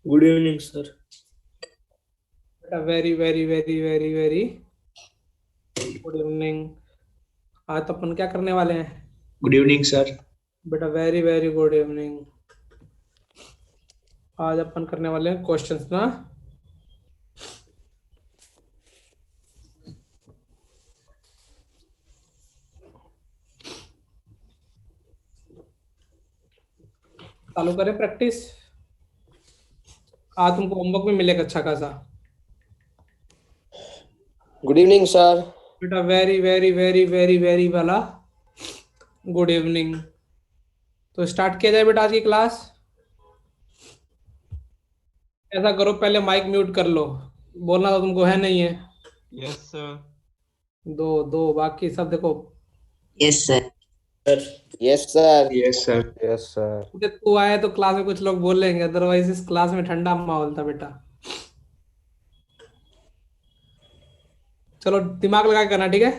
Good evening sir. बेटा very very very very very good evening. आज तो अपन क्या करने वाले हैं? Good evening sir. बेटा वेरी वेरी गुड इवनिंग। आज अपन करने वाले हैं क्वेश्चंस ना। चालू करें प्रैक्टिस। आज तुमको होमवर्क भी मिलेगा अच्छा खासा। Good evening sir. बेटा very very very very very वाला गुड इवनिंग। तो स्टार्ट किया जाए बेटा आज की क्लास। ऐसा करो, पहले माइक म्यूट कर लो। बोलना तो तुमको है नहीं है। Yes sir. दो दो बाकी सब देखो। Yes sir. Yes sir. Yes sir. Yes sir. जब तू आया तो क्लास में कुछ लोग बोलेंगे, अदरवाइज इस क्लास में ठंडा माहौल था बेटा। चलो दिमाग लगा के करना, ठीक है।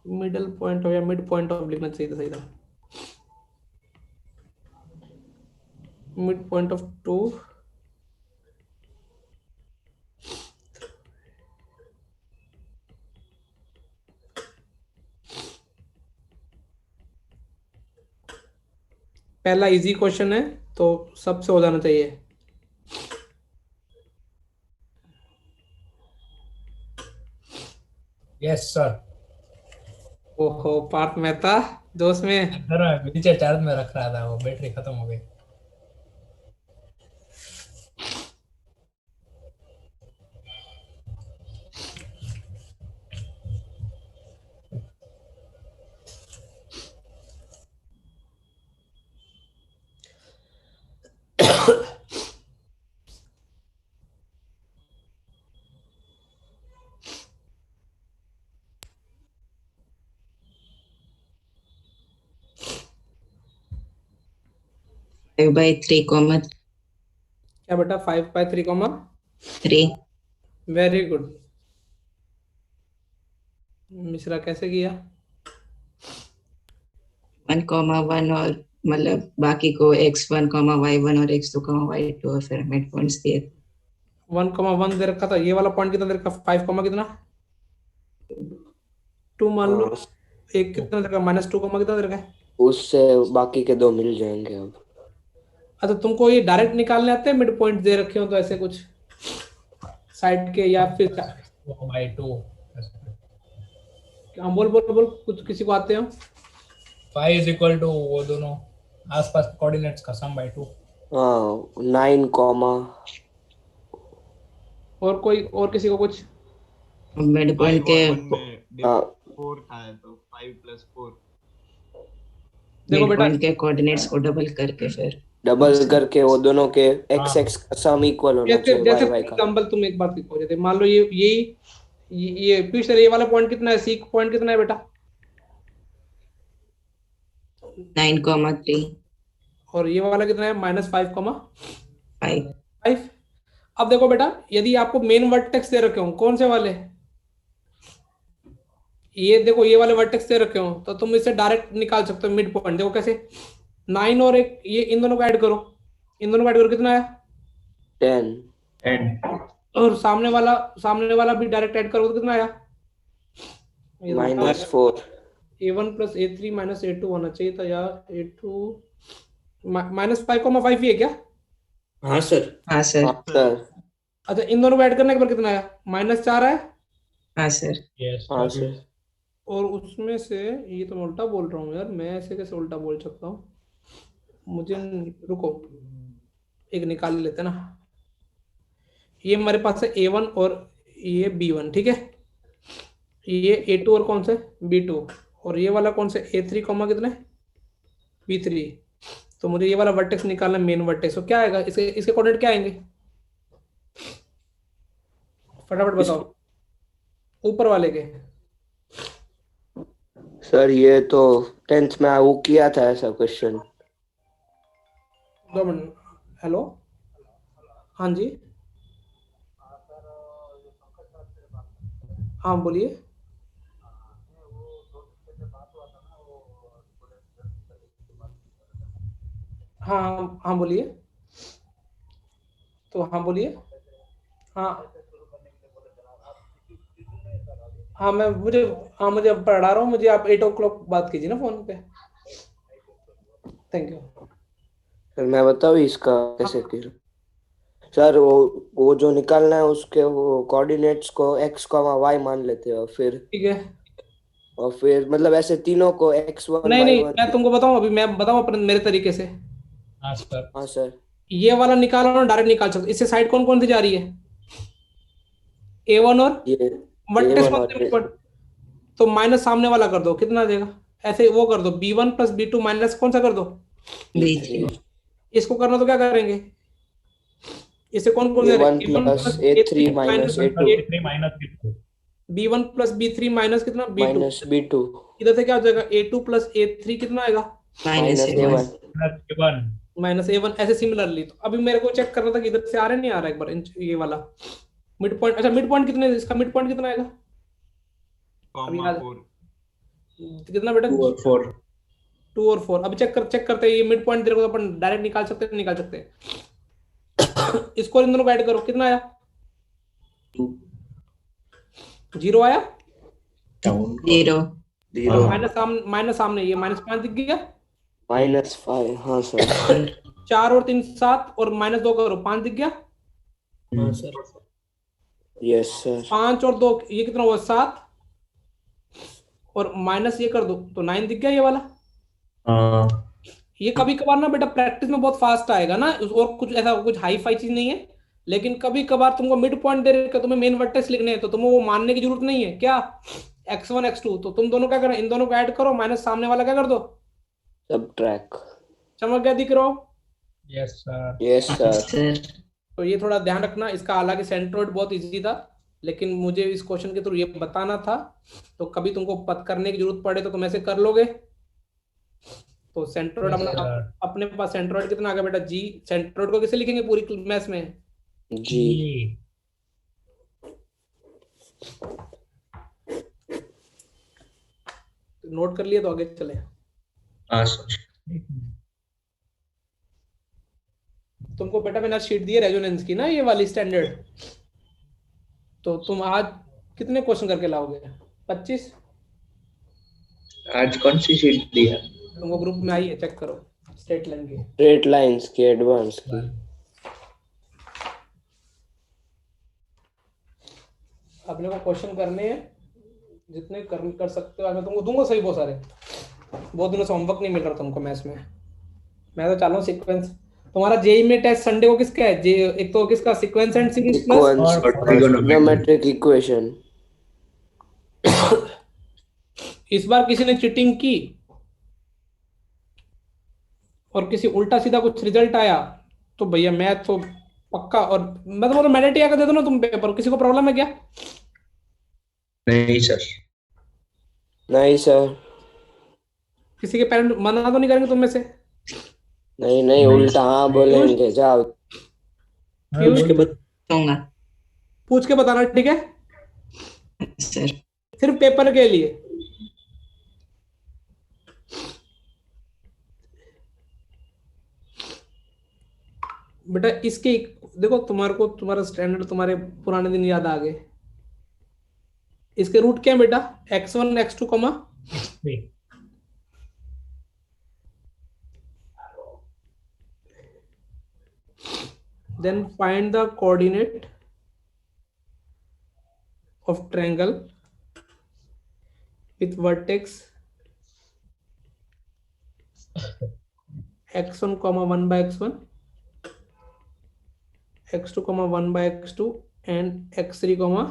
मिडल पॉइंट हो या मिड पॉइंट ऑफ लिखना चाहिए था, सही था। Mid point of two. पहला इजी क्वेश्चन है तो सबसे हो जाना चाहिए। Yes sir. ओहो पार्थ मेहता दोस्त में। सर मैं नीचे चार्ज में रख रहा था, वो बैटरी खत्म हो गई। फाइव बाई थ्री कॉमा क्या बेटा 5/3, वेरी गुड। मिश्रा कैसे किया? 1,1 और मतलब बाकी को x1,y1 और x2,y2 और फिर मिड पॉइंट्स दिए। 1,1 दे रखा था। ये वाला पॉइंट कितना दे रखा? 5, कितना 2 मान लो। एक कितना दे रखा? -2, कितना दे रखा है? उससे बाकी के दो मिल जाएंगे अब। अच्छा तुमको ये डायरेक्ट निकालने आते हैं? मिड पॉइंट दे रखे हो तो ऐसे कुछ साइड के या फिर बाई टू। हाँ बोल बोल बोल, कुछ किसी को आते हो? फाइव इज इक्वल टू वो दोनों आसपास कोऑर्डिनेट्स का सम बाई टू। हाँ 9 कॉमा। और कोई और किसी को कुछ? मिड पॉइंट के हाँ 4 था तो 5 + 4। देखो मिड बेटा, पॉइंट के कोऑर्डिनेट्स को डबल करके फिर डबल करके वो दोनों के एक्स हाँ। एक्स का सम इक्वल होना जैसे चाहिए जैसे वाई वाई का। एग्जांपल तुम एक बात लिखो, जैसे मान लो ये पीछे ये वाला पॉइंट कितना है? सी पॉइंट कितना है बेटा? 9,3 और ये वाला कितना है? -5, 5 5। अब देखो बेटा, यदि आपको मेन वर्टेक्स दे रखे हो, कौन से वाले? ये देखो, ये वाले वर्टेक्स दे रखे हो तो तुम इसे डायरेक्ट निकाल सकते हो मिड पॉइंट। देखो कैसे, 9 और एक ये, इन दोनों को ऐड करो। इन दोनों को ऐड करो, कितना है? 10 और सामने वाला भी डायरेक्ट ऐड करो तो कितना आया? ये तो -4। A1 + A3 - A2 होना चाहिए था यार। A2 -5, 5 ही है क्या? हाँ सर। हाँ सर। हाँ सर। अच्छा इन दोनों को ऐड करने के बाद कितना आया? -4 है। हाँ सर। यस हाँ सर। सर। और उसमें से ये तो मैं उल्टा बोल रहा हूँ यार, मैं ऐसे कैसे उल्टा बोल सकता हूँ? मुझे रुको, एक निकाल लेते ना। ये हमारे पास है A1 और ये B1, ठीक है। ये A2 और कौन सा है? B2। और ये वाला कौन सा? A3, कितना है? B3। तो मुझे ये वाला वर्टेक्स निकालना, मेन वर्टेक्स। तो क्या आएगा इसके? इसके कोऑर्डिनेट क्या आएंगे? फटाफट बताओ ऊपर वाले के। सर ये तो 10th में वो किया था ऐसा क्वेश्चन। 2 मिनट। हेलो, हाँ जी। हाँ बोलिए। हाँ हाँ हाँ बोलिए। तो हाँ बोलिए। हाँ हाँ मैं मुझे हाँ मुझे अब पढ़ा रहा हूँ, मुझे आप 8 o'clock बात कीजिए ना फोन पे। Thank you. सर मैं बताऊँ इसका कैसे फिर? सर वो जो निकालना है उसके वो कोऑर्डिनेट्स को x, y मान लेते हो, ठीक है। फिर मतलब ऐसे तीनों को x1 नहीं नहीं, y1। मैं तुमको बताऊं, अभी मैं बताऊं अपने मेरे तरीके से। हाँ सर। हाँ सर। ये वाला निकालो ना, डायरेक्ट निकाल सकते। इससे साइड कौन कौन सी जा रही है? A1 और ये वर्टेक्स A1 कौन और से मिड पॉइंट? तो माइनस सामने वाला कर दो, कितना आ जाएगा? ऐसे वो कर दो, B1 + B2 माइनस कौन सा कर दो? B3। इसको करना तो क्या करेंगे? इससे कौन कौन से A1 A1 plus + A3 A3 minus minus A2 3 minus B1 + B3 minus कितना? B2। माइनस B2 इधर से क्या हो जाएगा? A2 + A3 कितना आएगा? Minus minus A1। A1। +1। -A1। ऐसे सिमिलरली तो अभी मेरे को चेक करना था कि इधर से आ रहा है नहीं आ रहा है, एक बार ये वाला मिड पॉइंट। अच्छा मिड पॉइंट कितने, इसका मिड पॉइंट कितना आएगा? अभी कॉमा याद 4। कितना बेटा? 2 और 4। 2 और 4। अभी चेक करते हैं ये मिड पॉइंट तेरे को तो अपन डायरेक्ट निकाल सकते हैं, निकाल सकते हैं। इसको इन दोनों को ऐड करो, कितना आया? 2 0 आया। डाउन 0। जीरो। माइनस सामने ये -5 दिख गया। -5। हाँ सर। 4 और 3 7 और -2 करो, 5 दिख गया। हाँ सर। Yes sir. 5 और 2 ये कितना हुआ? 7 और माइनस ये कर दो तो 9 दिख गया ये वाला। हाँ ये कभी कभार ना बेटा प्रैक्टिस में बहुत फास्ट आएगा ना, और कुछ ऐसा कुछ हाई फाई चीज नहीं है। लेकिन कभी कभार तुमको मिड पॉइंट दे रखे, तुम्हें मेन वर्टेक्स लिखने हैं, तो तुम्हें वो मानने की जरूरत नहीं है क्या? x1 x2, तो तुम दोनों क्या करो, इन दोनों को ऐड करो, माइनस सामने वाला क्या कर दो। सब ट्रैक। चमक गया, दिख रहा हो? Yes sir. Yes sir. Sir तो ये थोड़ा ध्यान रखना इसका। हालांकि सेंट्रोइड बहुत इजी था, लेकिन मुझे इस क्वेश्चन के थ्रू ये बताना था। तो कभी तुमको पत करने की जरूरत पड़े तो तुम ऐसे कर लोगे। तो सेंट्रोइड यस अपना सर। अपने पास सेंट्रोइड कितना आ गया बेटा? जी। सेंट्रोइड को किसे लिखेंगे पूरी मैथ में? जी। नोट कर लिए तो आगे चले। हाँ सर। तुमको बेटा मैंने शीट दी है रेजोनेंस की ना, ये वाली स्टैंडर्ड। तो तुम आज कितने क्वेश्चन करके लाओगे? 25? आज कौन सी शीट दी है? तुमको ग्रुप में आई है, चेक करो, स्ट्रेट लाइन की। स्ट्रेट लाइंस की एडवांस की। अपने को क्वेश्चन करने हैं जितने कर सकते हो। मैं तुमको दूंगा सही बहुत सारे। बहुत दिनों से होमवर्क नहीं मिल रहा तुमको मैथ्स में। मैं तो चाह रहा हूँ सीक्वेंस। तुम्हारा जेई में टेस्ट संडे को किसका है? जे एक तो किसका, sequence and series plus. Sequence और ट्रिग्नोमेट्रिक इक्वेशन। इस बार किसी ने चीटिंग की और किसी उल्टा सीधा कुछ रिजल्ट आया तो भैया मैथ तो पक्का। और मैं तो बोल मैंडेटरी आकर दे दो ना तुम पेपर। किसी को प्रॉब्लम है क्या? नहीं सर। नहीं सर। किसी के पेरेंट मना तो नहीं करेंगे तुम में से? नहीं नहीं, उल्टा हाँ बोलेंगे। जाओ। पीयूष उसके बाद दूंगा पूछ के बताना, ठीक है? सर। सिर्फ पेपर के लिए। बेटा इसके देखो, तुम्हारे को तुम्हारा स्टैंडर्ड, तुम्हारे पुराने दिन याद आ गए। इसके रूट क्या है बेटा? x1 x2 कमा then find the coordinate of triangle with vertex x1 comma 1 by x1, x2 comma 1 by x2 and x3 comma।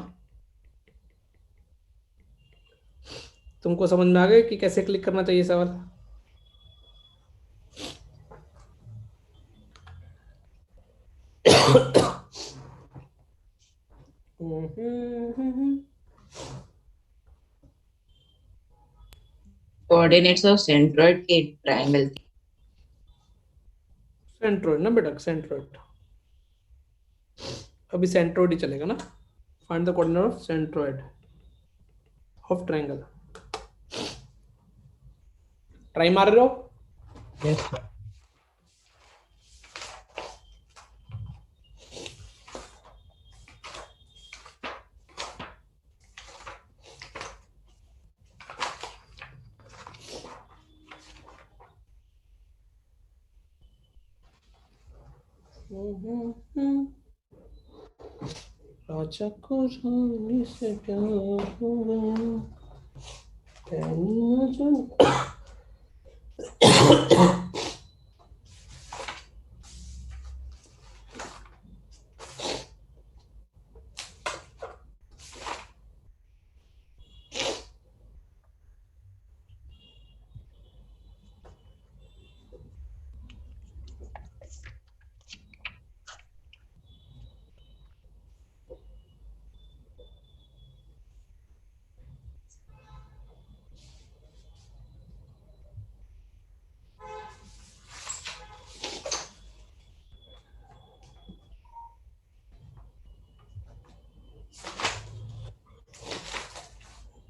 तुमको समझ में आ गया कि कैसे क्लिक करना चाहिए सवाल? कोऑर्डिनेट्स ऑफ सेंट्रोइड के ट्रायंगल। सेंट्रोइड ना बेटा, सेंट्रोइड। अभी सेंट्रोइड ही चलेगा ना। Find the coordinate of centroid. Of triangle. Try मार रहे हो? Yes, sir. राजा को रानी से प्यार हुआ, तेरी नजर।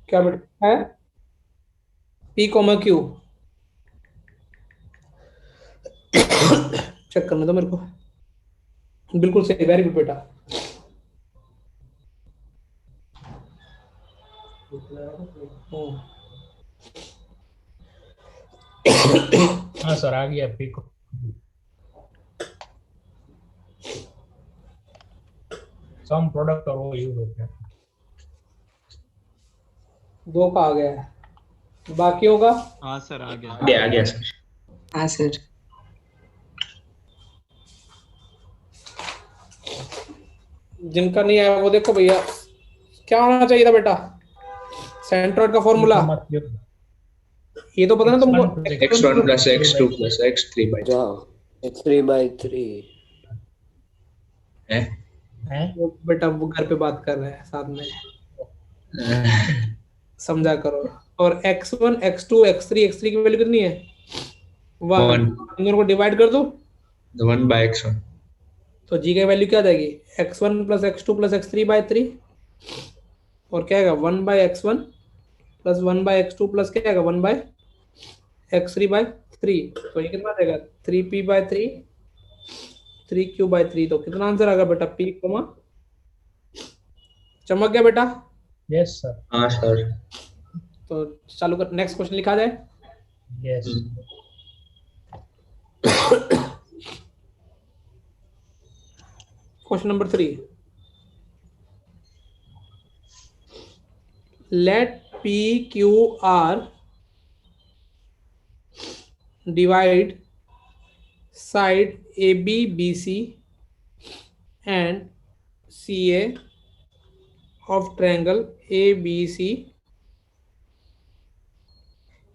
क्या बेटा है? P coma Q. चेक करने दो मेरे को। बिल्कुल सही, वेरी गुड बेटा। हाँ सर, आ गया पिक। सम प्रोडक्ट और वो यूज होते हैं। 2 का आ गया है, बाकी होगा। हाँ सर, आ गया। आ गया सर। हाँ सर। जिनका नहीं आया वो देखो भैया, क्या होना चाहिए था बेटा सेंट्रोइड का फॉर्मूला? ये तो पता ना तुमको। x1 plus x2 plus x3 by 3 जाओ, 3/3 है। वो बेटा वो घर पे बात कर रहे हैं साथ में, समझा करो। और x1 x2 x3, x3 की वैल्यू कितनी है? 1। 1 इन दोनों को डिवाइड कर दो 1 by x1 तो g की वैल्यू क्या आ जाएगी? x1 plus x2 plus x3 by 3। और क्या आएगा? 1 by x1 plus 1 by x2 plus क्या आएगा? 1 by x3 by 3। तो ये कितना आ जाएगा? 3p by 3, 3q by 3। तो कितना आंसर आएगा बेटा? p कोमा, चमक गया बेटा? Yes sir. हाँ सर। तो चालू कर, नेक्स्ट क्वेश्चन लिखा जाए। Yes. Question number 3. Let PQR divide side ABBC and CA of triangle ABC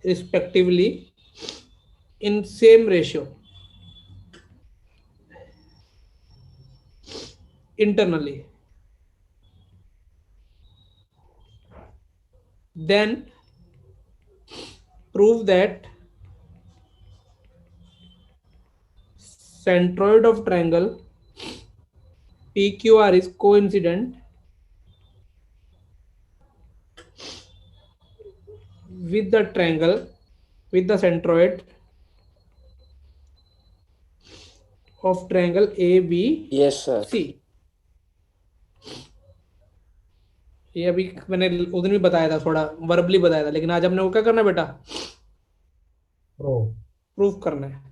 respectively in same ratio internally. Then prove that centroid of triangle PQR is coincident with the triangle with the centroid of triangle yes sir. ABC। ये अभी मैंने उस दिन भी बताया था, थोड़ा verbally बताया था, लेकिन आज हमने वो क्या करना है बेटा? प्रो। प्रूफ करना है।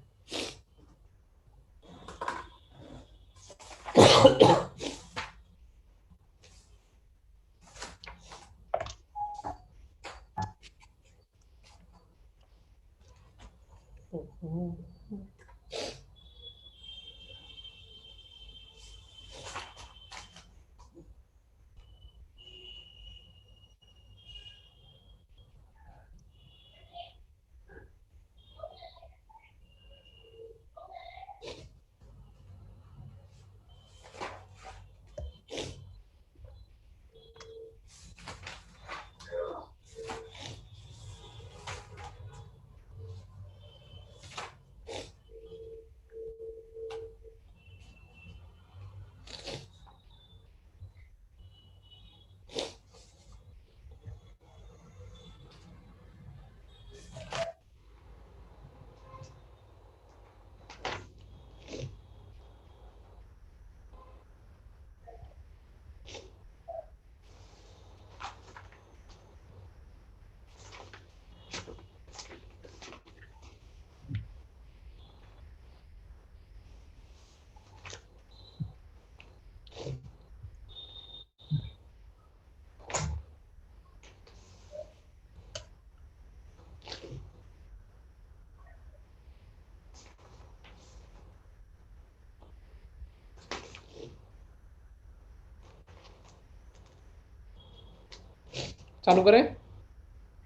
चालू करें?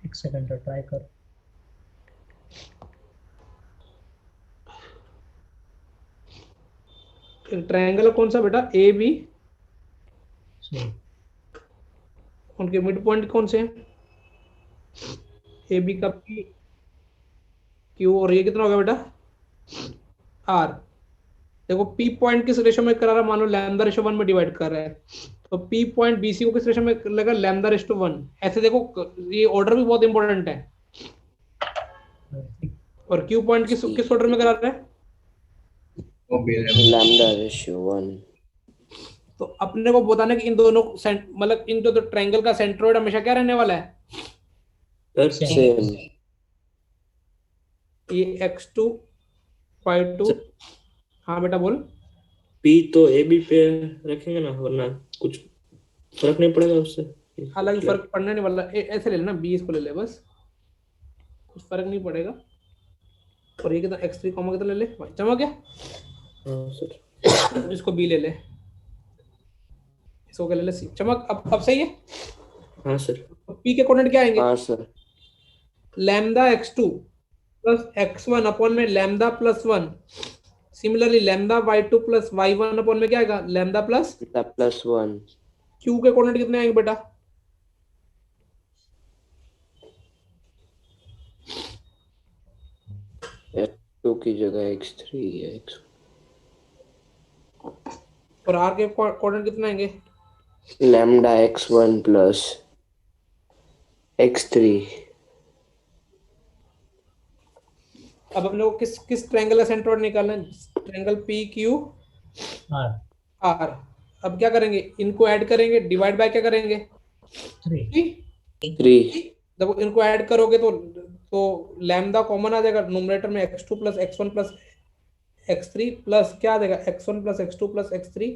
एक सेकंड ट्राई कर। एक ट्रायंगल कौन सा बेटा? ए बी, सही। उनके मिड पॉइंट कौन से हैं? ए बी का पी क्यू, और ये कितना होगा बेटा? आर। देखो पी पॉइंट किस रेशो में करा रहा है? मान लो लैम्डा रेशो 1 में डिवाइड कर रहा है, तो पी पॉइंट बीसी को किस रेशो में लगा? Lambda ratio 1। ऐसे देखो ये ऑर्डर भी बहुत इंपॉर्टेंट है। और क्यू पॉइंट किस ऑर्डर में करा रहा है? Lambda ratio 1। तो अपने को बताना कि इन दोनों मतलब इन दो ट्रायंगल का सेंट्रोइड हमेशा क्या रहने वाला है? सेम। ये x2 y2। हाँ बेटा बोल। पी तो ए बी पे रखेंगे ना, वरना कुछ फर्क नहीं पड़ेगा उससे। हालांकि फर्क पड़ने नहीं वाला, ऐसे ले लेना, बी इसको ले ले बस, कुछ फर्क नहीं पड़ेगा। और ये कितना x3 कॉमा कितना ले ले, चमक गया। हाँ सर। इसको बी ले ले, इसको क्या ले ले, सी। चमक अब सही है। हाँ सर। पी के कोऑर्डिनेट क्या आएंगे? हाँ sir. Lambda x2 plus x1 upon में lambda plus 1। Similarly lambda y2 plus y1 upon में क्या आएगा? Lambda plus 1। क्यू के कोऑर्डिनेट कितने आएंगे बेटा? x2 की जगह x3 है। और आर के कोऑर्डिनेट कितने आएंगे? Lambda x1 plus x3। अब अपने को किस ट्रायंगल का सेंट्रोइड निकालना है? Triangle P Q R R. अब क्या करेंगे? इनको ऐड करेंगे, डिवाइड बाय क्या करेंगे? 3। 3। जब इनको ऐड करोगे तो लैम्डा कॉमन आ जाएगा न्यूमरेटर में, x2 plus x1 plus x3 plus क्या आ जाएगा? x1 plus x2 plus x3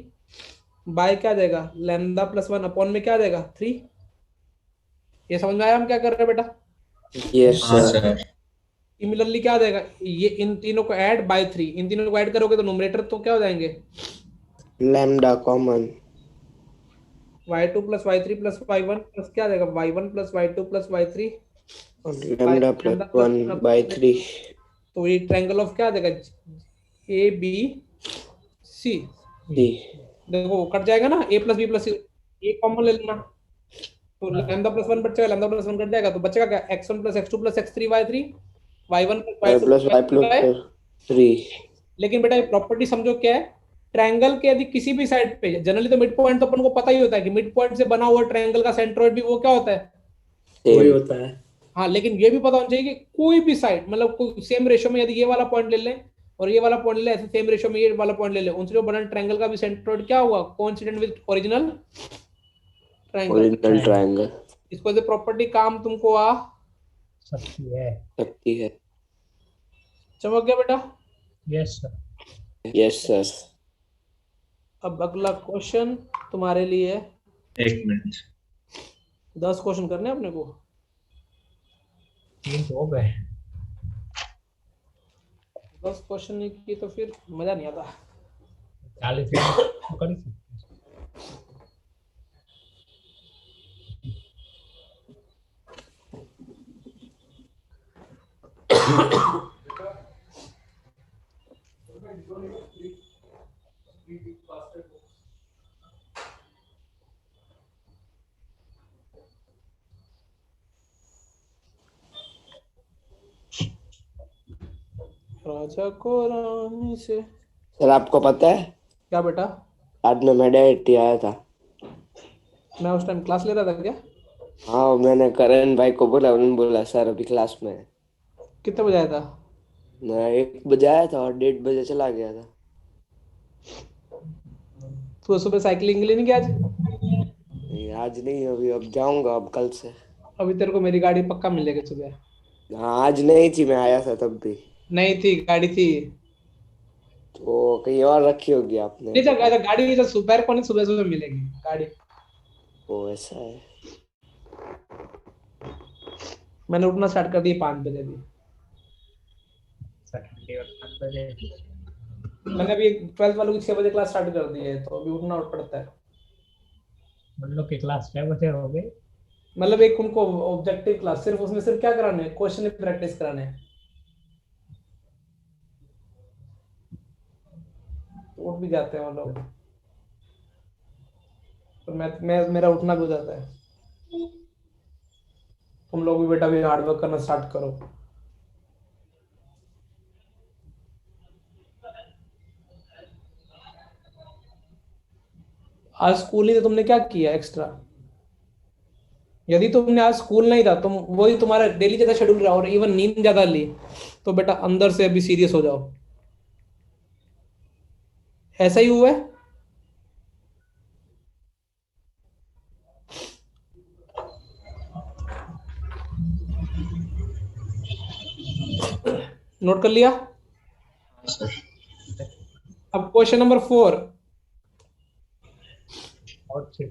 bye क्या आ जाएगा? लैम्डा प्लस 1 अपॉन में क्या आ जाएगा? 3। ये समझ में आया हम क्या कर रहे हैं बेटा? Yes sir. सिमिलरली क्या आ जाएगा? ये इन तीनों को ऐड बाय 3, इन तीनों को ऐड करोगे तो न्यूमरेटर तो क्या हो जाएंगे? Lambda common. y2 plus y3 plus y1 plus क्या आ जाएगा? y1 plus y2 plus y3 lambda plus 1 by 3। तो ये ट्रायंगल ऑफ क्या आ जाएगा? A B C. देखो कट जाएगा ना, a plus B plus C, A common ले लेना, तो लैम्डा प्लस 1 बचेगा, लैम्डा प्लस 1 कट जाएगा, तो बचेगा क्या? x1 plus x2 plus x3 y3 y1 plus y2 plus 3। लेकिन बेटा ये प्रॉपर्टी समझो क्या है? ट्रायंगल के यदि किसी भी साइड पे, जनरली तो मिड पॉइंट तो अपन को पता ही होता है कि मिड पॉइंट से बना हुआ ट्रायंगल का सेंट्रोइड भी वो क्या होता है? वही होता है। हाँ, लेकिन ये भी पता होना चाहिए कि कोई भी साइड मतलब कोई सेम रेशो में, यदि ये वाला पॉइंट ले लें और ये वाला पॉइंट ले लें, ऐसे सेम रेशो में ये वाला पॉइंट ले लें, उनसे जो बना ट्रायंगल का भी सेंट्रोइड क्या हुआ? Coincident with original triangle. इसको जो प्रॉपर्टी काम तुमको आ सकती है। चमक गया बेटा? Yes sir. Yes sir. अब अगला क्वेश्चन तुम्हारे लिए, 1 मिनट। 10 क्वेश्चन करने हैं अपने को। 3 तो हो गए। 10 क्वेश्चन नहीं किए तो फिर मजा नहीं आता। 40 तो कर ही सकते हैं। राजा को रानी से। सर आपको पता है क्या बेटा? आज में मेडिटी आया था। मैं उस टाइम क्लास ले रहा था क्या? हाँ, मैंने करण भाई को बोला, उन्होंने बोला सर अभी क्लास में है। कितने बजे आया था? मैं 1 बजे आया था और 1:30 बजे चला गया था। तू सुबह साइकिलिंग के लिए नहीं गया आज? नहीं, आज नहीं, अभी अब जाऊंगा, अब कल से। अभी तेरे को मेरी गाड़ी पक्का मिलेगी सुबह। हाँ, आज नहीं थी, मैं आया था तब भी। नहीं थी, गाड़ी थी। तो कहीं और रखी होगी आपने। नहीं, जब गाड़ी जब सुबह को नहीं, सुबह सुबह मिलेगी गाड़ी। वो ऐसा है। मैंने उठना स्टार्ट कर दिया 5 बजे भी। सैटरडे और 5 बजे। मैंने अभी 12th वालों की 6 बजे क्लास स्टार्ट कर दी है, तो अभी उठना पड़ता है। उन लोग की क्लास 6 बजे हो गई। मतलब एक उनको ऑब्जेक्टिव क्लास, सिर्फ उसमें सिर्फ क्या कराने हैं, क्वेश्चन प्रैक्टिस कराने हैं। तो उठ भी जाते हैं वो लोग, तो मैं मेरा उठना भी हो जाता है। तुम लोग भी बेटा भी हार्ड वर्क करना स्टार्ट करो। आज स्कूल नहीं, तो तुमने क्या किया एक्स्ट्रा? यदि तुमने आज स्कूल नहीं था, तुम वही तुम्हारा डेली जैसा शेड्यूल रहा और इवन नींद ज्यादा ली, तो बेटा अंदर से अभी सीरियस हो जाओ। ऐसा ही हुआ है। नोट कर लिया। अब क्वेश्चन नंबर 4। और से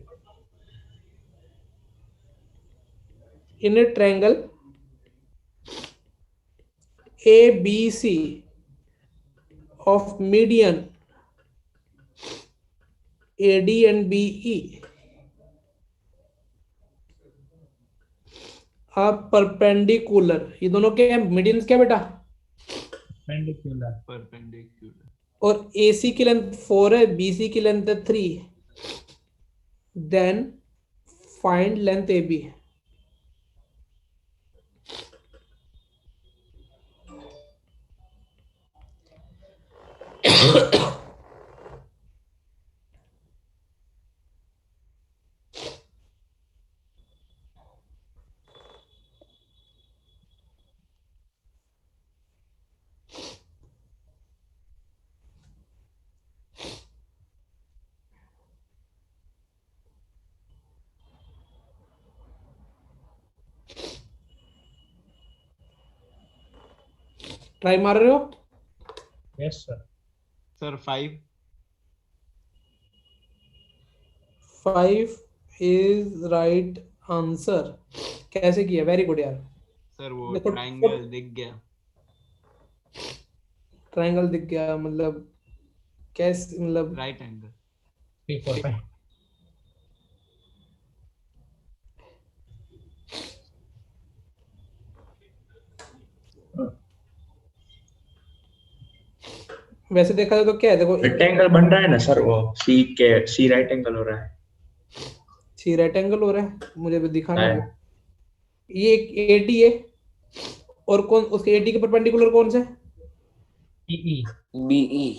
in a triangle ABC of median AD and BE are perpendicular। ये दोनों के मीडियन क्या बेटा? perpendicular। परपेंडिकुलर। और AC की लेंथ 4 है, BC की लेंथ है 3, then find length AB। Try मार रहे हो? Yes sir. Sir 5। 5 is right answer. कैसे किया? वेरी गुड यार। सर वो देखो, ट्रायंगल दिख गया। ट्रायंगल दिख गया मतलब कैसे? मतलब राइट एंगल। 3 4 5। वैसे देखा जाए तो क्या है, देखो रेक्टेंगल बन रहा है ना सर, वो सी राइट एंगल हो रहा है। सी राइट एंगल हो रहा है, मुझे भी दिखाने है। दो। ये एक एडी है, और कौन उसके एडी के परपेंडिकुलर कौन से? ई BE।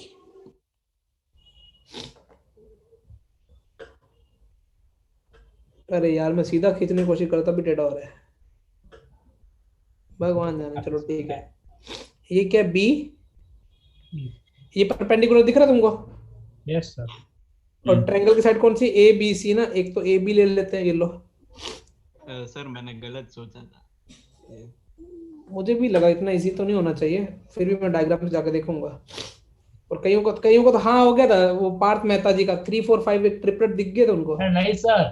अरे यार मैं सीधा खींचने की कोशिश करता भी टेढ़ा हो रहा है, भगवान जाने। चलो ठीक है। ये क्या बी? ये परपेंडिकुलर दिख रहा है तुमको? Yes sir. और ट्रायंगल की साइड कौन सी? ए बी सी ना। एक तो ए बी ले लेते हैं, ये लो। सर मैंने गलत सोचा था। मुझे भी लगा इतना इजी तो नहीं होना चाहिए, फिर भी मैं डायग्राम में जाकर देखूंगा। और कईयों को तो हाँ हो गया था, वो पार्थ मेहता जी का 3 4 5 एक ट्रिपलेट दिख गए थे उनको। नहीं सर,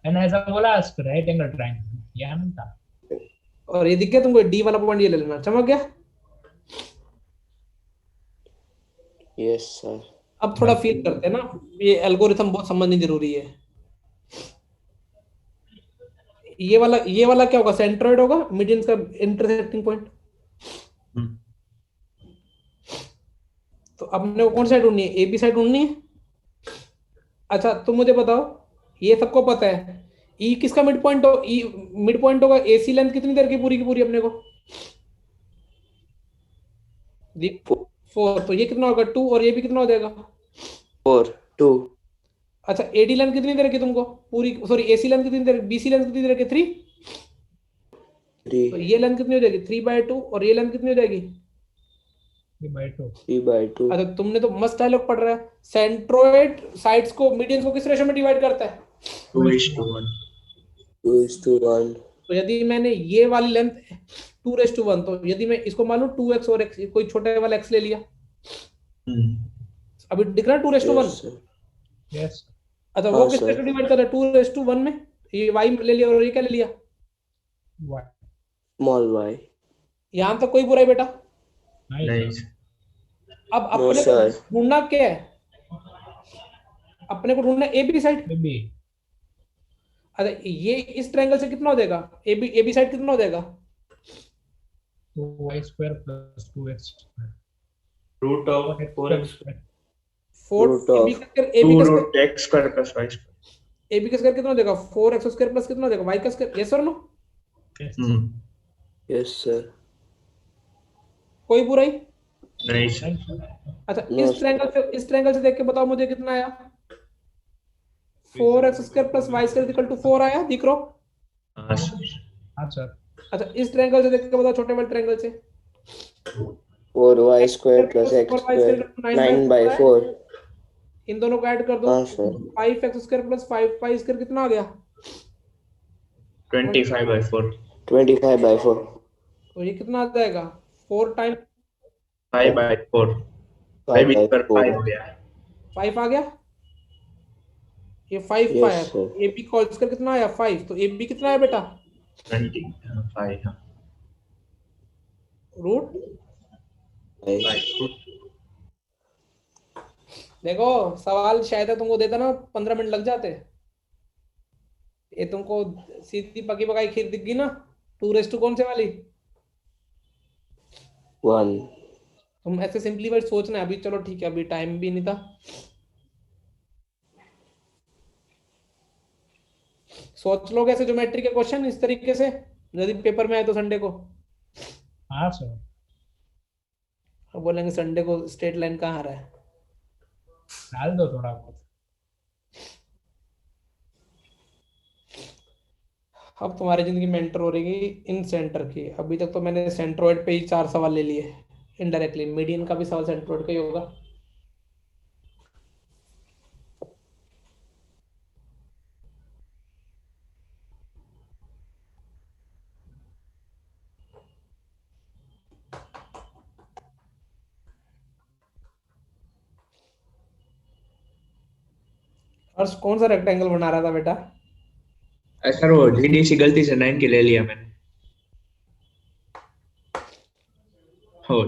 मैंने ऐसा बोला राइट एंगल ट्रायंगल, याद नहीं था। और ये दिख गया तुमको? डी वाला पॉइंट ये ले लेना, चमक गया। Yes sir. अब थोड़ा फील करते हैं ना, ये एल्गोरिथम बहुत समझनी जरूरी है। ये वाला क्या होगा? सेंट्रोइड होगा, मीडियन का इंटरसेक्टिंग पॉइंट। तो अपने को कौन साइड ढूंढनी है? ए बी साइड ढूंढनी है। अच्छा तुम मुझे बताओ, ये सबको पता है ई किसका मिड पॉइंट हो? ई मिड पॉइंट होगा। एसी लेंथ कितनी देर की पूरी अपने को? 4। तो ये कितना होगा? 2। और ये भी कितना हो जाएगा? 4 2। अच्छा एडी लेंथ कितनी देर की तुमको पूरी? सॉरी एसी लेंथ कितनी देर? बीसी लेंथ कितनी देर की? 3। 3 तो ये लेंथ कितनी हो जाएगी? 3/2। और ये लेंथ कितनी हो जाएगी? 3/2। 3/2। अच्छा तुमने तो मस्त डायलॉग पढ़ रहा है। सेंट्रोइड साइड्स को मीडियंस को किस रेशो में डिवाइड करता है? 2:1। 2:1। तो यदि मैंने ये वाली लेंथ 2:1, तो यदि मैं इसको मान लूं 2x और x, कोई छोटे वाला x ले लिया, अभी दिख रहा है 2:1। Yes sir. यस अच्छा हाँ, वो किस सर। रेशो डिवाइड कर रहा है? 2:1 में। ये y ले लिया और ये क्या ले लिया? Small y। यहां तक कोई बुराई बेटा? नहीं अब नो अपने को सर। ढूंढना क्या है? अपने को ढूंढना ए बी साइड। बी। अच्छा ये इस ट्रायंगल से कितना हो जाएगा, ए बी साइड कितना हो जाएगा, 2y square plus 2x square. Root of 4x 4 Root A of B का square, two root x square plus Y square. A B का स्क्वायर कितना हो जाएगा, 4x स्क्वायर प्लस कितना हो जाएगा, y का स्क्वायर, यस और नो, Yes. yes sir. कोई बुराई। नहीं सर। Right, sir. अच्छा No, इस ट्रायंगल से देख के बताओ मुझे कितना आया, 4x square plus Y square equal to 4 आया, दिख रहा हो? हाँ सर। हाँ sir. अच्छा इस ट्रायंगल से देख के बताओ, छोटे वाले ट्रायंगल से, 4y square plus x square 9/4. इन दोनों को ऐड कर दो, हाँ sir. 5x square plus 5y square कितना आ गया, 25/4। 25/4. तो ये कितना आ जाएगा, 4 टाइम 5/4। 5 इस पर 5 हो गया। 5 आ गया, ये 5 Yes, आया, sir. ए बी का होल स्क्वायर कितना आया 5, तो ए बी कितना आया बेटा, 25 हाँ। रूट, 5 देखो सवाल शायद तुमको देता ना 15 मिनट लग जाते, ये तुमको सीधी पकी पकाई खीर दिख गई ना, 2 कौन से वाली, 1. तुम ऐसे सिंपली वर्ड सोचना है अभी, चलो ठीक है अभी टाइम भी नहीं था, सोच लोगे ऐसे ज्योमेट्री के क्वेश्चन इस तरीके से, यदि पेपर में आए तो संडे को, हाँ sir. अब बोलेंगे संडे को स्ट्रेट लाइन कहाँ आ रहा है, डाल दो थोड़ा बहुत. अब तुम्हारी जिंदगी मेंटर हो रही इन सेंटर की, अभी तक तो मैंने सेंट्रोइड पे ही 4 सवाल ले लिए इनडायरेक्टली, मीडियन का भी सवाल सेंट्रोइड का ही होगा। हर्ष कौन सा रेक्टेंगल बना रहा था बेटा, सर वो जीडीसी गलती से 90 ले लिया मैंने। हो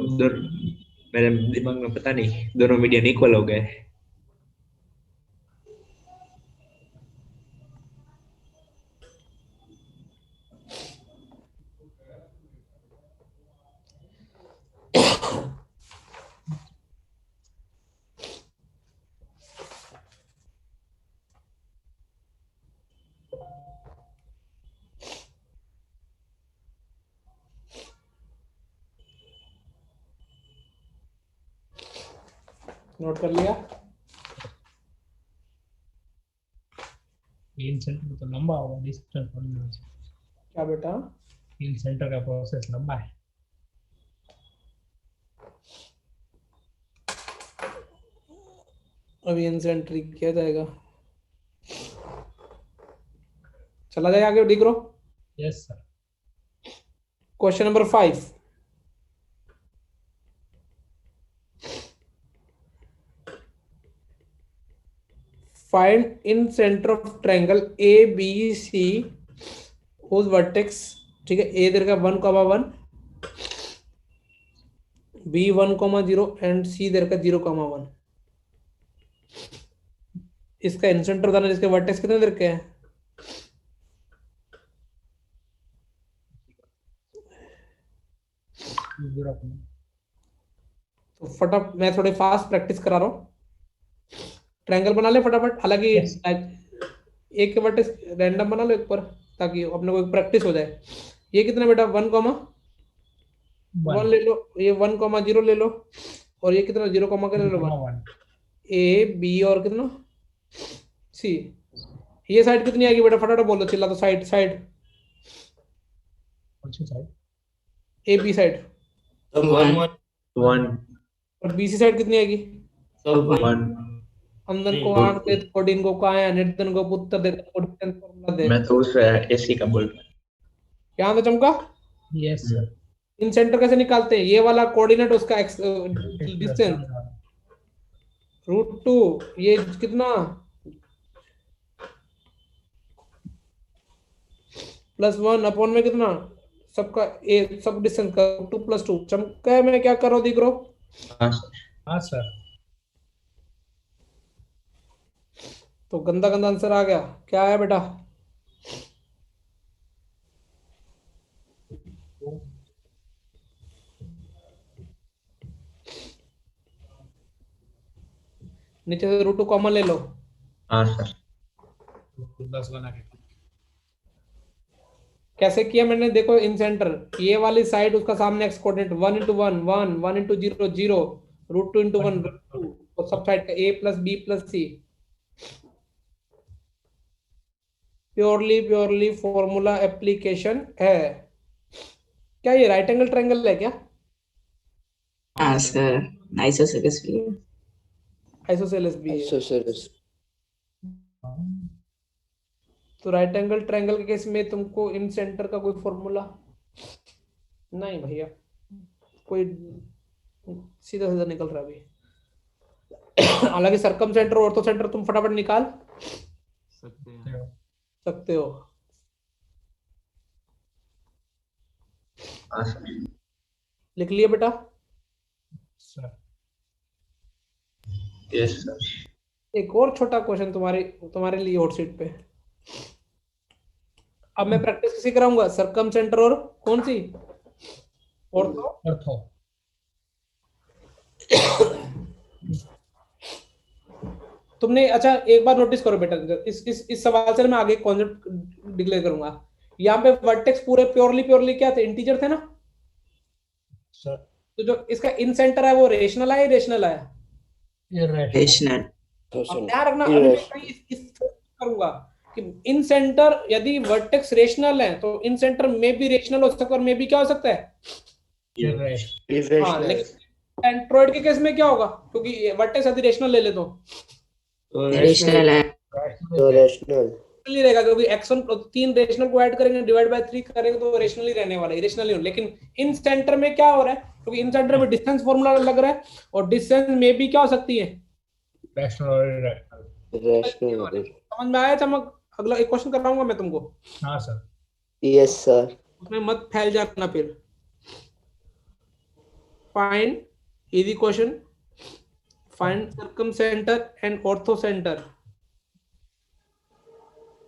मेरे दिमाग में पता नहीं दोनों मीडियन इक्वल हो गए। नोट कर लिया, इन सेंटर तो लंबा होगा, डिस्टेंस थोड़ी। क्या बेटा, इन सेंटर का प्रोसेस लंबा है. अभी इनसेंट्री किया जाएगा, चला जाए आगे, दिख रहा। Yes sir. Question number 5, find incentre of triangle A B C whose vertex, ठीक है, ए देर का 1,1, बी 1,0 एंड सी देर का 0,1, इसका इन सेंटर बताना, जिसके वर्टेक्स कितने देर के हैं, तो फटाफट मैं थोड़ी फास्ट प्रैक्टिस करा रहा हूँ, ट्रायंगल बना ले फटाफट, हालांकि Yes. एक के वर्टेक्स रैंडम बना लो एक पर, ताकि अपने को प्रैक्टिस हो जाए। ये कितना बेटा 1,1 ले लो, ये 1,0 ले लो, और ये कितना 0, का ले लो 1, ए बी और कितना सी, ये साइड कितनी आएगी बेटा, फटाफट बोलो, चिल्ला तो, side side A B side, 1 और बी सी साइड कितनी आएगी, 1। अंदर को आंख दे, कोडिन को काया, निर्धन को पुत्र दे, फॉर्मूला दे, मैं तो उस एसी का बोल रहा यहाँ तो चमका। Yes sir. इन सेंटर कैसे निकालते हैं, ये वाला कोऑर्डिनेट उसका डिस्टेंस √2, ये कितना +1 अपॉन में कितना, सबका ए सब डिस्टेंस का 2 + 2, चमका है, मैं क्या कर रहा हूँ दिख रहा हूँ, हाँ हाँ sir. तो गंदा गंदा आंसर आ गया, क्या आया बेटा, नीचे से रूट 2 कॉमन ले लो। हाँ सर। 10 बना के कैसे किया मैंने, देखो इन सेंटर ये वाली साइड उसका सामने X coordinate 1 into 1 1 1 into 0 0 root 2 into 1 2 और सब साइड का a प्लस b प्लस c। प्योरली फॉर्मूला एप्लीकेशन है। क्या ये राइट एंगल ट्रायंगल है क्या? हाँ सर, आइसोसेलेस भी है। आइसोसेलेस भी है। आइसोसेलेस। तो राइट एंगल ट्रायंगल के केस में तुमको इन सेंटर का कोई फॉर्मूला नहीं भैया, कोई सीधा सीधा निकल रहा अभी। हालांकि सर्कम सेंटर और ऑर्थो सेंटर तुम फटाफट निकाल सकते हो। हाँ सर। लिख लिया बेटा? सर। Yes sir. एक और छोटा क्वेश्चन तुम्हारे लिए हॉट सीट पे। अब मैं प्रैक्टिस किसी कराऊंगा, सर्कम सेंटर और कौन सी ऑर्थो। तुमने अच्छा एक बार नोटिस करो बेटा, इस सवाल से मैं आगे कॉन्सेप्ट डिक्लेयर करूंगा। यहाँ पे वर्टेक्स पूरे प्योरली क्या थे, इंटीजर थे ना सर। तो जो इसका इन सेंटर है वो रेशनल आया, इरेशनल आया? रेशनल। अब ध्यान रखना, अभी मैं कहीं इस करूंगा कि इन सेंटर यदि वर्टेक्स रेशनल है तो इन सेंटर में भी रेशनल हो सकता है और में भी क्या हो सकता है, हाँ। लेकिन एंड्रॉइड के केस में क्या होगा, क्योंकि वर्टेक्स यदि रेशनल ले ले तो रेशनल है। तो रेशनल रहेगा, क्योंकि x1 तीन रेशनल को ऐड करेंगे डिवाइड बाय 3 करेंगे तो रेशनली रहने वाला है, इरेशनली नहीं। लेकिन इन सेंटर में क्या हो रहा है, क्योंकि इन सेंटर में डिस्टेंस फॉर्मूला लग रहा है और डिस्टेंस में भी क्या हो सकती है, रेशनल। समझ में आया चमक? अगला एक क्वेश्चन कराऊंगा मैं तुमको। हाँ सर। Yes sir. उसमें मत फैल जाना फिर। Find easy question, find circum centre and ortho centre.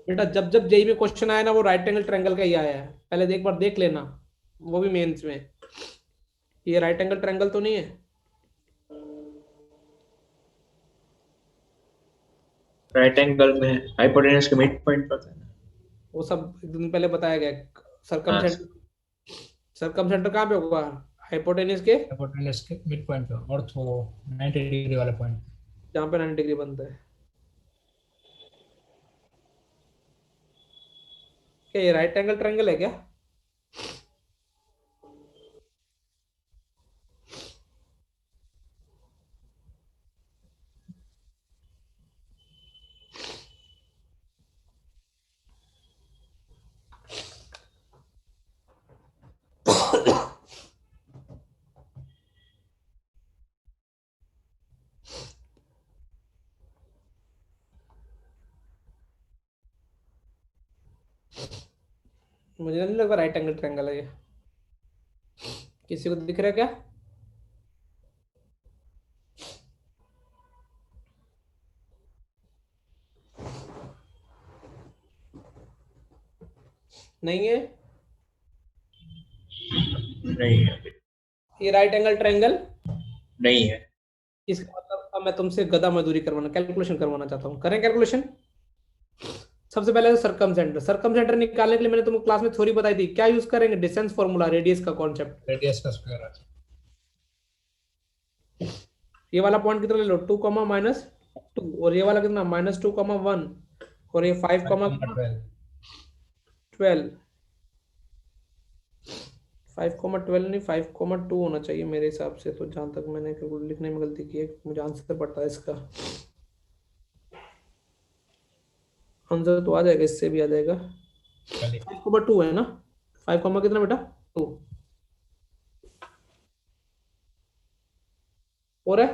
बेटा जब जेई में क्वेश्चन आया ना वो राइट एंगल ट्रायंगल का ही आया है, पहले एक बार देख लेना, वो भी मेंस में। ये राइट एंगल ट्रायंगल तो नहीं है? राइट एंगल में हाइपोटेनस के मिड पॉइंट पर था। वो सब एक दिन पहले बताया गया। सर्कम सेंटर कहाँ पे होगा, हाइपोटेनस के मिड पॉइंट पे, ऑर्थो 90 डिग्री वाला पॉइंट जहाँ पे 90 डिग्री बनता है। क्या ये राइट एंगल ट्रायंगल है क्या? मुझे नहीं लगता राइट एंगल ट्रायंगल है ये। किसी को दिख रहा है क्या? नहीं है? नहीं है, ये राइट एंगल ट्रायंगल नहीं है। इसका मतलब अब मैं तुमसे गधा मजदूरी करवाना, कैलकुलेशन करवाना चाहता हूँ। करें कैलकुलेशन? सबसे पहले सर्कम सेंटर निकालने के लिए मैंने तुमको क्लास में थ्योरी बताई थी, क्या यूज करेंगे, डिस्टेंस फॉर्मूला, रेडियस का कॉन्सेप्ट। रेडियस का स्क्वायर। ये वाला पॉइंट कितना ले लो, 2, -2 और ये वाला कितना -2, 1 और ये 5, 12 5,12 नहीं 5,2 होना चाहिए मेरे हिसाब से। तो जहां तक मैंने लिखने में गलती की है, मुझे आंसर पड़ता है इसका। आंसर तो आ जाएगा, इससे भी आ जाएगा। 5,2 है ना, 5, कितना बेटा 2 और है।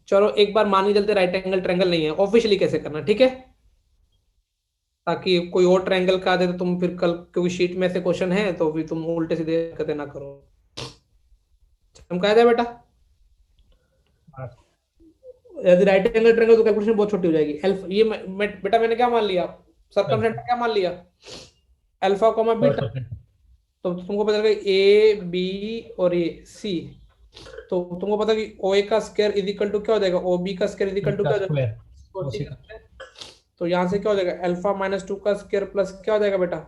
चलो एक बार मान ही चलते राइट एंगल ट्रायंगल नहीं है, ऑफिशियली कैसे करना, ठीक है, ताकि कोई और ट्रायंगल का दे तो तुम फिर कल, क्योंकि शीट में से क्वेश्चन है तो फिर तुम उल्टे सीधे हरकतें ना करो। हम कहा जाए बेटा, यदि राइट एंगल ट्रायंगल तो कैलकुलेशन बहुत छोटी हो जाएगी। ये बेटा मैंने क्या मान लिया, सर्कम सेंटर क्या मान लिया, अल्फा, बीटा। तो तुमको पता चलेगा ए बी और ये सी, तो तुमको पता कि ओ ए का स्क्वायर इज इक्वल टू क्या हो जाएगा, ओ बी का स्क्वायर इज इक्वल टू क्या हो जाएगा, स्क्वायर ठीक है। तो यहाँ से क्या हो जाएगा, अल्फा माइनस 2 का स्क्वायर प्लस क्या हो जाएगा बेटा,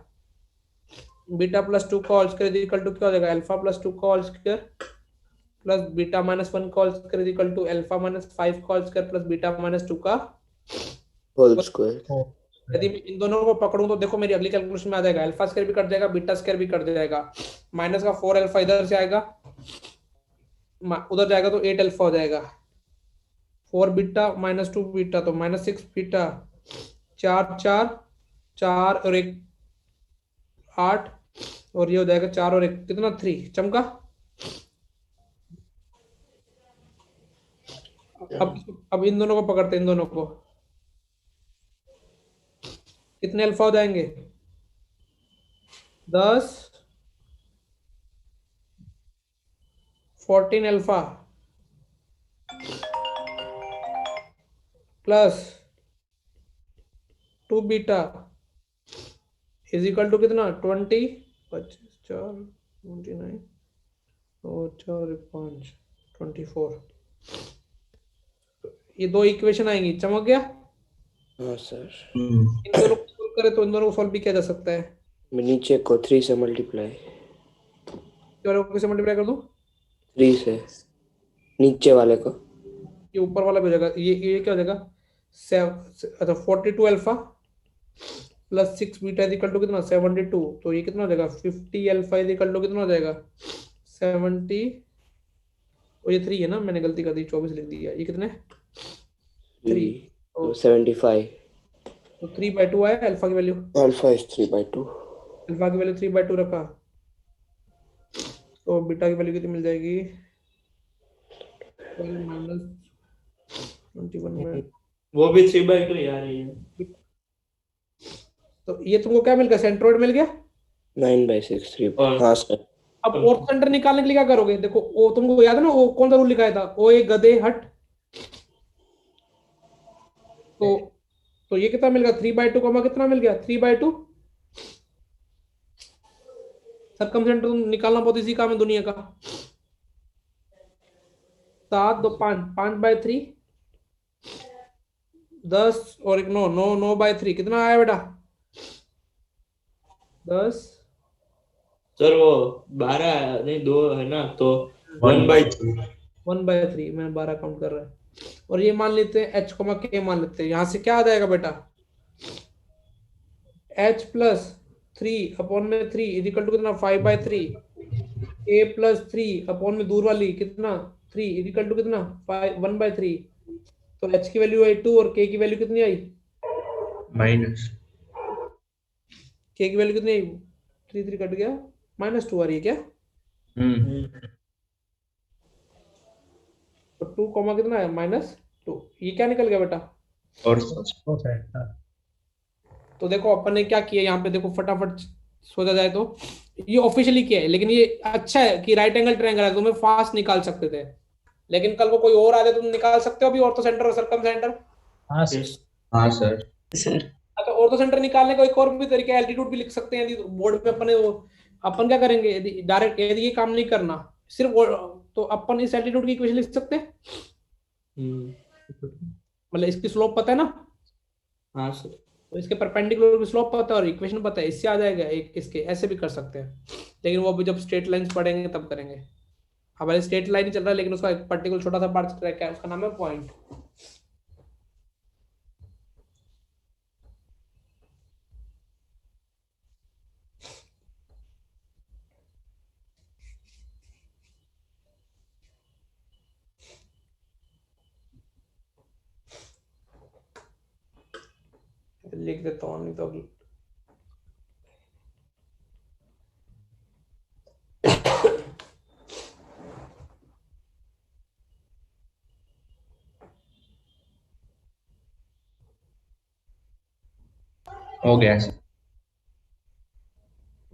बीटा प्लस 2 का whole square is equal to क्या हो जाएगा, अल्फा प्लस 2 का whole square plus beta minus 1 का whole square is equal to alpha minus 5 का whole square plus beta minus 2 का होल स्क्वायर। यदि मैं इन दोनों को पकड़ूं तो देखो मेरी अगली कैलकुलेशन में आ जाएगा, अल्फा स्क्वायर भी कट जाएगा, बीटा स्क्वायर भी कट जाएगा, माइनस का 4 अल्फा इधर से आएगा, उधर जाएगा तो 8 अल्फा हो जाएगा, 4 बीटा माइनस 2 बीटा तो माइनस 6 बीटा, 4 4 4 और 1 8, और ये हो जाएगा 4 और 1 कितना 3, चमका। अब इन दोनों को पकड़ते हैं, इन दोनों को कितने अल्फा हो जाएंगे, 10 14 alpha plus 2 beta is equal to कितना 20, 25 4 29 और 4 5 24। ये दो इक्वेशन आएंगी, चमक गया। हाँ सर। इन दोनों को सोल्व करें तो इन दोनों को सोल्व भी किया जा सकता है। मैं नीचे को 3 से मल्टीप्लाई, कैसे मल्टीप्लाई कर दूं, 3 से नीचे वाले को, ये ऊपर वाला भी हो जाएगा, ये क्या हो जाएगा, अच्छा 42 alpha plus 6 beta is equal to कितना 72, तो ये कितना हो जाएगा 50 अल्फा इज इक्वल टू कितना हो जाएगा 70, और ये 3 है ना, मैंने गलती कर दी 24 लिख दिया, ये कितने 3, तो 75, तो 3/2 आया अल्फा की वैल्यू, अल्फा इज 3/2, अल्फा की वैल्यू 3/2 रखा, तो बीटा की वैल्यू कितनी मिल जाएगी, -21, वो भी 3/2 ही आ रही है। तो ये तुमको क्या मिल गया, सेंट्रोइड मिल गया। 9/6 3। हाँ सर। अब ऑर्थ सेंटर निकालने के लिए क्या करोगे, देखो ओ तुमको याद है ना, ओ कौन सा रूल लिखाया था, ओ ए गधे हट, तो ये कितना मिल गया 3/2 कॉमा कितना मिल गया 3/2, सरकम सेंटर निकालना बहुत इजी काम है दुनिया का, 7 2 5 5/3, 10 और 1 9 9 9/3 कितना आया बेटा 10, सर वो 12 नहीं 2 है ना, तो 1/3। 1/3 मैंने 12 काउंट कर रहा है, और ये मान लेते हैं h कॉमा k मान लेते हैं, यहां से क्या आ जाएगा बेटा h प्लस 3 अपॉन में 3 इज इक्वल टू कितना 5/3, a प्लस 3 अपॉन में दूर वाली कितना 3 इज इक्वल टू कितना 1/3, तो h की वैल्यू आई 2 और k की वैल्यू कितनी आई, माइनस k की वैल्यू कितनी आई 3 3 कट गया, -2 आ रही है क्या, तो 2 कॉमा कितना है -2, ये क्या निकल गया बेटा, और तो देखो अपन ने क्या किया यहाँ पे, देखो फटाफट सोचा जाए तो ये ऑफिशियली किया है, लेकिन ये अच्छा है कि राइट एंगल ट्रायंगल है, तुम्हें फास्ट निकाल सकते थे, लेकिन कल को कोई और आ जाए तो तुम निकाल सकते हो अभी ऑर्थो सेंटर और सरकम सेंटर। हाँ सर। हाँ सर। सर अच्छा ऑर्थो सेंटर निकालने का एक और भी तरीका है, एल्टीट्यूड भी लिख सकते हैं, यदि बोर्ड पे अपन क्या करेंगे, यदि डायरेक्ट यदि ये काम नहीं करना सिर्फ तो अपन इस एल्टीट्यूड की इक्वेशन लिख सकते हैं, मतलब इसकी स्लोप पता है ना, हाँ सर। तो इसके परपेंडिकुलर की स्लोप पता है और इक्वेशन पता है, इससे आ जाएगा एक, इसके ऐसे भी कर सकते हैं, लेकिन वो भी जब स्ट्रेट लाइंस पढ़ेंगे तब करेंगे, हमारे स्ट्रेट लाइन ही चल रहा है, लेकिन उसका एक पर्टिकुलर छोटा सा पार्ट क्या है, उसका नाम है पॉइंट। लिख देता हूँ नहीं तो हो गया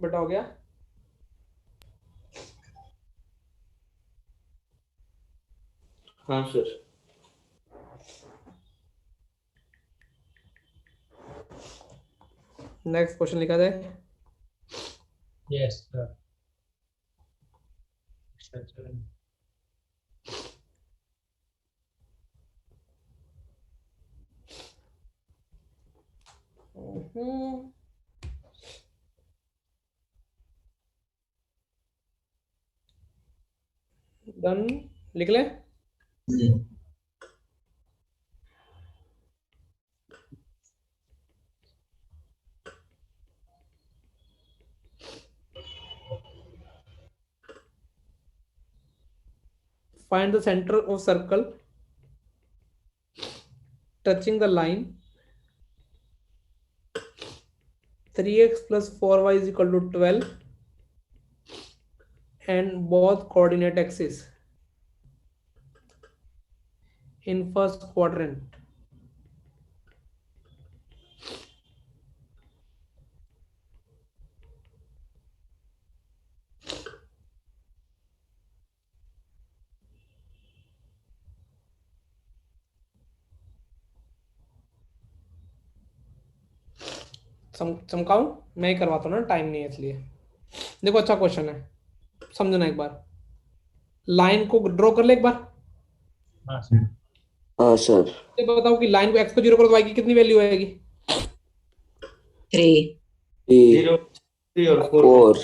बेटा, हो गया। हाँ सर। नेक्स्ट क्वेश्चन लिखा जाए। Yes sir. डन, लिख ले। Find the center of circle touching the line 3x plus 4y is equal to 12 and both coordinate axes in first quadrant. चमकाऊं? मैं ही करवाता हूँ ना, टाइम नहीं है इसलिए। देखो अच्छा क्वेश्चन है, समझना एक बार। लाइन को ड्रॉ कर ले एक बार। हाँ सर। हाँ सर। ये बताओ कि लाइन को x को 0 करो तो y की कितनी वैल्यू आएगी? 3. 3 और 4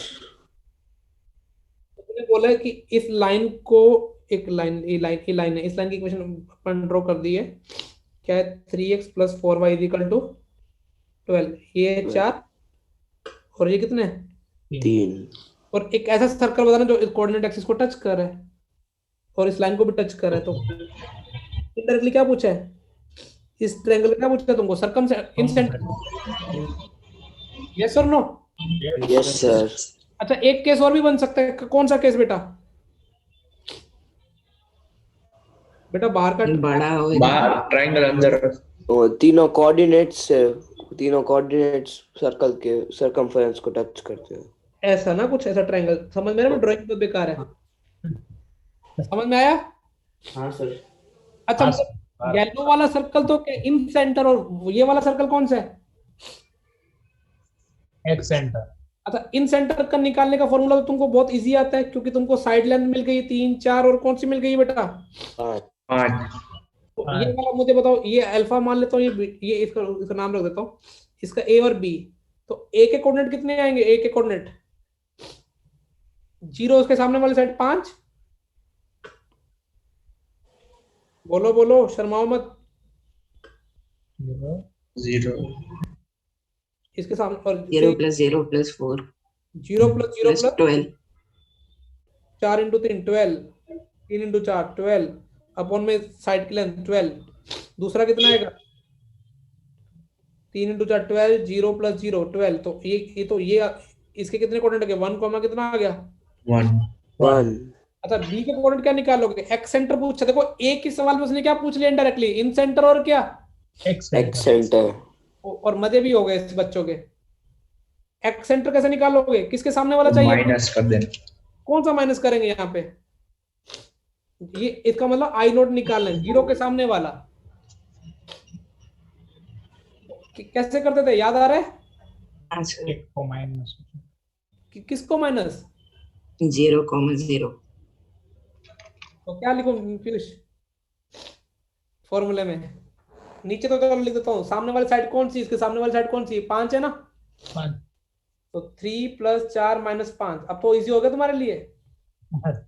मैंने बोला है कि इस लाइन को, एक लाइन, ये लाइन है, इस लाइन की इक्वेशन अपन ड्रॉ कर दी है। क्या है? 3x plus 4y is equal to 12। ये 4 और ये कितने? 3। और एक ऐसा सर्कल बताना जो इस कोऑर्डिनेट एक्सिस को टच कर रहा है और इस लाइन को भी टच कर रहा है। तो इनडायरेक्टली क्या पूछा है? इस ट्रायंगल में क्या पूछा है तुमको? सर्कम इन सेंटर। यस और नो? Yes sir. अच्छा, एक केस और भी बन सकता है। कौन सा केस बेटा? बेटा बाहर का बड़ा होगा। बाहर ट्रायंगल अंदर। वो तीनों कोऑर्डिनेट्स सर्कल के सर्कमफरेंस को टच करते हैं। ऐसा ना, कुछ ऐसा ट्रायंगल। समझ में आ रहा है? ड्राइंग तो बेकार है। समझ में आया? हाँ सर। अच्छा, येलो वाला सर्कल तो इन सेंटर, और ये वाला सर्कल कौन सा है? X centre. अच्छा, इन सेंटर का निकालने का फॉर्मूला तो तुमको बहुत इजी आता है, क्योंकि तुमको साइड लेंथ मिल गई 3, 4 और कौन सी मिल गई बेटा? 5। तो ये वाला मुझे बताओ, ये अल्फा मान लेता हूँ, ये इसका नाम रख देता हूँ, इसका ए और बी। तो ए के कोऑर्डिनेट कितने आएंगे? ए के कोऑर्डिनेट 0, उसके सामने वाली साइड 5। बोलो बोलो, शर्माओ मत। 0 इसके सामने और 0 plus 0 plus 4 0 plus 0 plus plus 12. 4 into 3 12, 3 into 4 12, upon में साइड की लेंथ 12। दूसरा कितना आएगा? 3 इंटू 4 12, 0 प्लस 0 12। तो ये इसके कितने कोऑर्डिनेट आ गए? 1 कॉमा कितना आ गया? 1। अच्छा, बी के कोऑर्डिनेट क्या निकालोगे? एक्स सेंटर पूछा। देखो एक ही सवाल में उसने क्या पूछ लिया इनडायरेक्टली? इन सेंटर और क्या? X x centre. और मजे भी हो गए इस बच्चों के। एक्स सेंटर कैसे निकालोगे? किसके सामने वाला चाहिए? माइनस कर देना। कौन सा माइनस करेंगे यहाँ पे? ये इसका मतलब आई नोट निकालना है, 0 के सामने वाला। कैसे करते थे, याद आ रहा है? हाँ सर। एक को माइनस। किसको माइनस? 0,0. तो क्या लिखूं पीयूष फॉर्मूले में? नीचे तो चलो लिख देता हूँ। सामने वाली साइड कौन सी? इसके सामने वाली साइड कौन सी? 5 है ना? 5। तो 3 प्लस 4 माइनस 5। अब तो इजी हो गया तुम्हारे लिए। हाँ सर।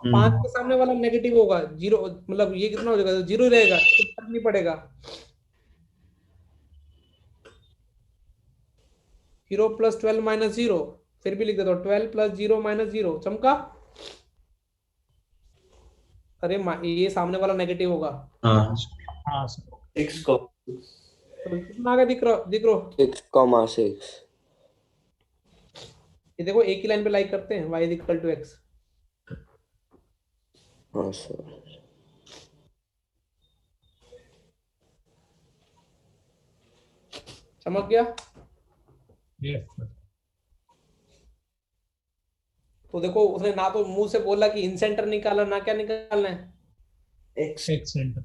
5 के सामने वाला नेगेटिव होगा, 0, मतलब ये कितना हो जाएगा? 0 ही रहेगा, तो फर्क नहीं पड़ेगा। 0 प्लस 12 माइनस 0, फिर भी लिख देता हूँ 12 प्लस 0 माइनस 0। चमका? अरे ये सामने वाला नेगेटिव होगा। हाँ हाँ सर। 6 को तो कितना आ गया? दिख रहा? 6,6। ये देखो एक ही लाइन पे लाइक करते हैं, y is equal to x। हाँ सर। चमक गया? Yes sir. तो देखो उसने ना तो मुंह से बोला कि इन सेंटर निकाला, ना क्या निकालना है। X centre.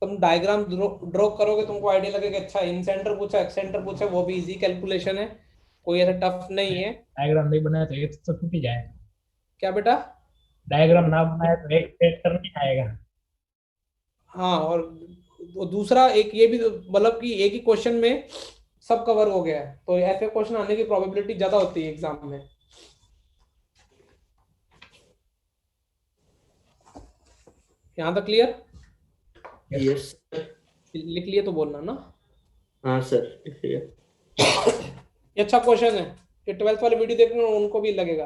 तुम डायग्राम ड्रॉ करोगे, तुमको आइडिया लगेगा। अच्छा, इन सेंटर पूछा, एक्स सेंटर पूछा, वो भी इजी कैलकुलेशन है, कोई ऐसा टफ नहीं है। डायग्राम नहीं बनाया तो एक तो टूट ही जाएगा। क्या बेटा? डायग्राम ना बनाया तो एक सेंटर नहीं आएगा। हाँ, और दूसरा एक ये भी मतलब कि एक ही क्वेश्चन में सब कवर हो गया है, तो ऐसे क्वेश्चन आने की प्रोबेबिलिटी ज्यादा होती है एग्जाम में। यहाँ तक क्लियर? यस लिख लिए तो बोलना ना। हाँ सर। ये अच्छा क्वेश्चन है, ये 12th वाले वीडियो देखने उनको भी लगेगा।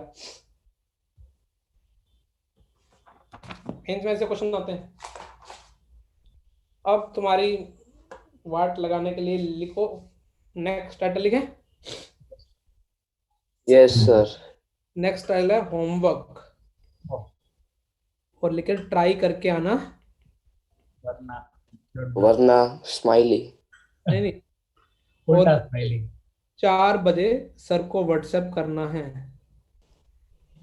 में ऐसे क्वेश्चन आते हैं। अब तुम्हारी वाट लगाने के लिए लिखो, नेक्स्ट टाइटल लिखे। Yes sir. नेक्स्ट टाइटल है होमवर्क, और लिखे ट्राई करके आना, वरना स्माइली। नहीं उल्टा स्माइली। 4 बजे सर को व्हाट्सएप करना है।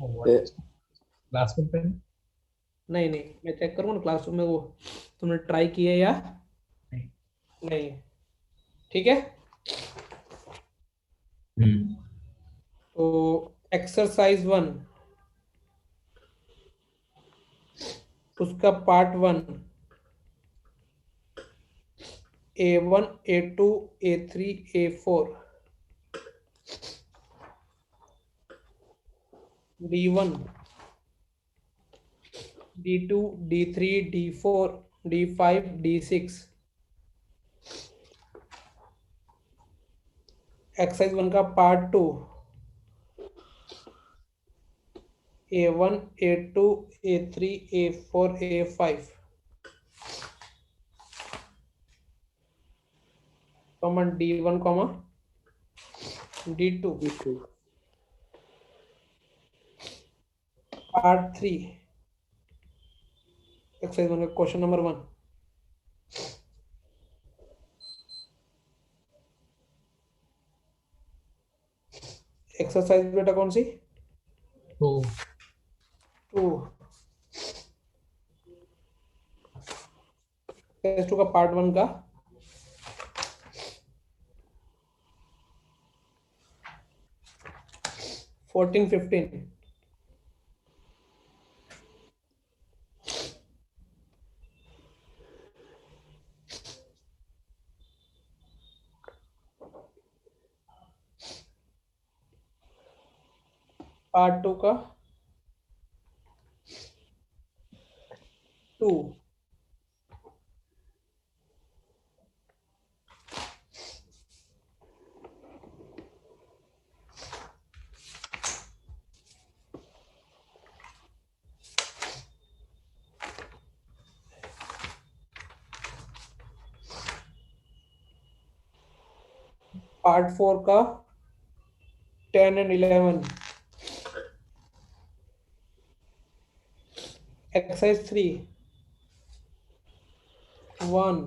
क्लासरूम पे नहीं मैं चेक करूँगा ना क्लासरूम में वो तुमने ट्राई किए या नहीं। ठीक है, तो एक्सरसाइज 1 उसका part 1 A1 A2 A3 A4 D1 D2 D3 D4 D5 D6। Exercise 1 का part 2 A1 A2 A3 A4 A5 common D1 comma D2। Part 3 exercise 1 का क्वेश्चन नंबर 1 एक्सरसाइज बेटा कौन सी? 2 टेस्ट 2 का पार्ट 1 का फोर्टीन 15 पार्ट 2 का 2 part 4 का 10 and 11 exercise 3 1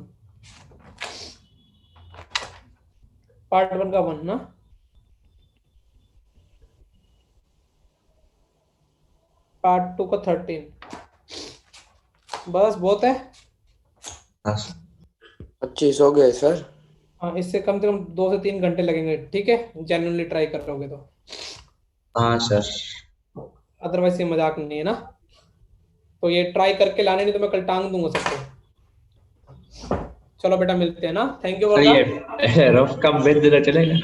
part 1 का 1 ना, पार्ट 2 का 13। बस बहुत है। 25 हो गए सर। हाँ, इससे कम से कम 2 से 3 घंटे लगेंगे। ठीक है, जेन्युइनली ट्राई करोगे तो। हाँ सर। अदरवाइज ये मजाक नहीं है ना। तो ये ट्राई करके लाने, नहीं तो मैं कल टांग दूंगा सबको। चलो बेटा मिलते हैं ना। Thank you. सर ये रफ कम भेज देना चलेगा?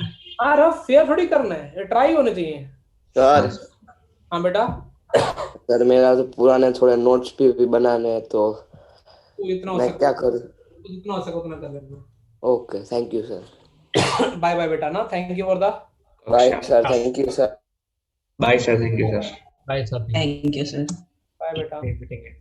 हाँ रफ फेयर थोड़ी करना है, ये ट्राई होने चाहिए। सर हाँ बेटा, सर मेरा तो पुराने थोड़े नोट्स भी बनाने हैं, तो तू इतना हो मैं सके क्या करूँ? जितना हो सके उतना कर लेना। Okay thank you sir. Bye bye बेटा ना। Thank you for the bye sir. Thank you sir. Bye sir. Thank you sir. Bye sir. Thank you sir. Bye बेटा। मीटिंग है।